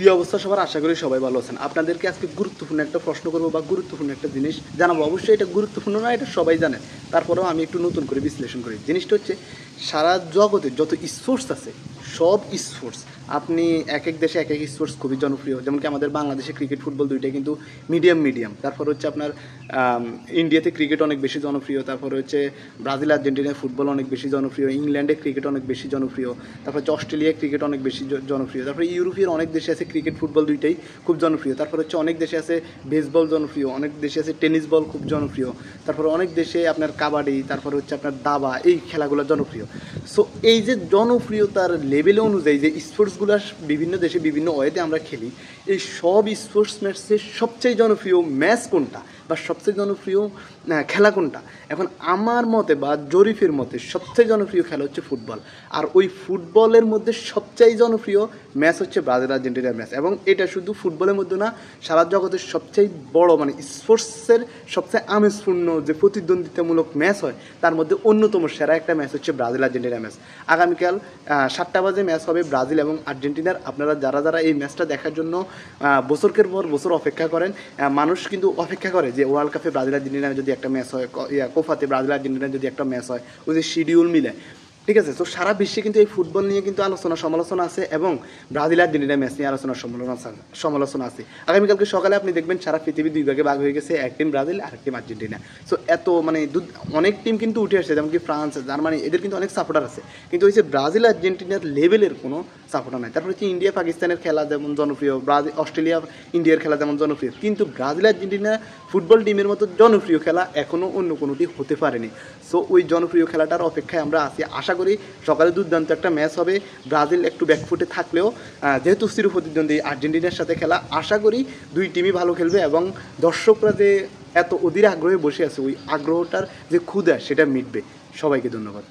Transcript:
কী অবস্থা সবার? আশা করি সবাই ভালো আছেন। আপনাদেরকে আজকে গুরুত্বপূর্ণ একটা প্রশ্ন করবো বা গুরুত্বপূর্ণ একটা জিনিস জানাবো। অবশ্যই এটা গুরুত্বপূর্ণ না, এটা সবাই জানে, তারপরেও আমি একটু নতুন করে বিশ্লেষণ করি। জিনিসটা হচ্ছে সারা জগতে যত স্পোর্টস আছে সব স্পোর্টস, আপনি এক এক দেশে এক এক স্পোর্টস খুবই জনপ্রিয়। যেমন কি আমাদের বাংলাদেশে ক্রিকেট ফুটবল দুইটাই কিন্তু মিডিয়াম। তারপর হচ্ছে আপনার ইন্ডিয়াতে ক্রিকেট অনেক বেশি জনপ্রিয়। তারপরে হচ্ছে ব্রাজিল আর্জেন্টিনায় ফুটবল অনেক বেশি জনপ্রিয়। ইংল্যান্ডে ক্রিকেট অনেক বেশি জনপ্রিয়। তারপর হচ্ছে অস্ট্রেলিয়ায় ক্রিকেট অনেক বেশি জনপ্রিয়। তারপরে ইউরোপের অনেক দেশে আছে ক্রিকেট ফুটবল দুইটাই খুব জনপ্রিয়। তারপর হচ্ছে অনেক দেশে আছে বেসবল জনপ্রিয়, অনেক দেশে আছে টেনিস বল খুব জনপ্রিয়। তারপরে অনেক দেশে আপনার কাবাডি, তারপর হচ্ছে আপনার দাবা, এই খেলাগুলো জনপ্রিয়। সো এই যে জনপ্রিয়তার লেভেল অনুযায়ী যে স্পোর্টসগুলো বিভিন্ন দেশে বিভিন্ন ওয়েতে আমরা খেলি, এই সব স্পোর্টস ম্যাচের সবচেয়ে জনপ্রিয় ম্যাচ কোনটা বা সবচেয়ে জনপ্রিয় খেলা কোনটা? এখন আমার মতে বা জরিফের মতে সবচেয়ে জনপ্রিয় খেলা হচ্ছে ফুটবল। আর ওই ফুটবলের মধ্যে সবচেয়ে জনপ্রিয় ম্যাচ হচ্ছে ব্রাজিল আর্জেন্টিনার ম্যাচ। এবং এটা শুধু ফুটবলের মধ্যে না, সারা জগতের সবচেয়ে বড় মানে স্পোর্টসের সবচেয়ে আমেজপূর্ণ যে প্রতিদ্বন্দ্বিতামূলক ম্যাচ হয় তার মধ্যে অন্যতম সেরা একটা ম্যাচ হচ্ছে ব্রাজিল আর্জেন্টিনার ম্যাচ। আগামীকাল 7টা বাজে ম্যাচ হবে ব্রাজিল এবং আর্জেন্টিনার। আপনারা যারা এই ম্যাচটা দেখার জন্য বছরের পর বছর অপেক্ষা করেন, মানুষ কিন্তু অপেক্ষা করে যে ওয়ার্ল্ড কাপে ব্রাজিল আর্জেন্টিনার যদি একটা ম্যাচ হয়, কোফাতে ব্রাজিল আর্জেন্টিনার যদি একটা ম্যাচ হয়, ওই যে শিডিউল মিলে, ঠিক আছে। তো সারা বিশ্বে কিন্তু এই ফুটবল নিয়ে কিন্তু আলোচনা সমালোচনা আছে এবং ব্রাজিল আর্জেন্টিনা ম্যাচ নিয়ে সমালোচনা আছে। আগামীকালকে সকালে আপনি দেখবেন সারা পৃথিবী দুই ভাগে ভাগ হয়ে গেছে, এক টিম ব্রাজিল আর এক টিম আর্জেন্টিনা। সো এত মানে অনেক টিম কিন্তু উঠে আসছে, যেমন কি ফ্রান্স, জার্মানি, এদের কিন্তু অনেক সাপোর্টার আছে, কিন্তু ওই যে ব্রাজিল আর্জেন্টিনার লেভেলের কোনো সাপোর্টার নাই। তারপরে হচ্ছে ইন্ডিয়া পাকিস্তানের খেলা যেমন জনপ্রিয়, অস্ট্রেলিয়া ইন্ডিয়ার খেলা যেমন জনপ্রিয়, কিন্তু ব্রাজিল আর্জেন্টিনা ফুটবল টিমের মতো জনপ্রিয় খেলা এখনও অন্য কোনোটি হতে পারেনি। সো ওই জনপ্রিয় খেলাটার অপেক্ষায় আমরা আছি। আশা করি সকালে দুর্দান্ত একটা ম্যাচ হবে। ব্রাজিল একটু ব্যাকফুটে থাকলেও যেহেতু চিরপ্রতিদ্বন্দ্বী আর্জেন্টিনার সাথে খেলা, আশা করি দুই টিমই ভালো খেলবে এবং দর্শকরা যে এত অধীর আগ্রহে বসে আছে ওই আগ্রহটার যে ক্ষুধা সেটা মিটবে। সবাইকে ধন্যবাদ।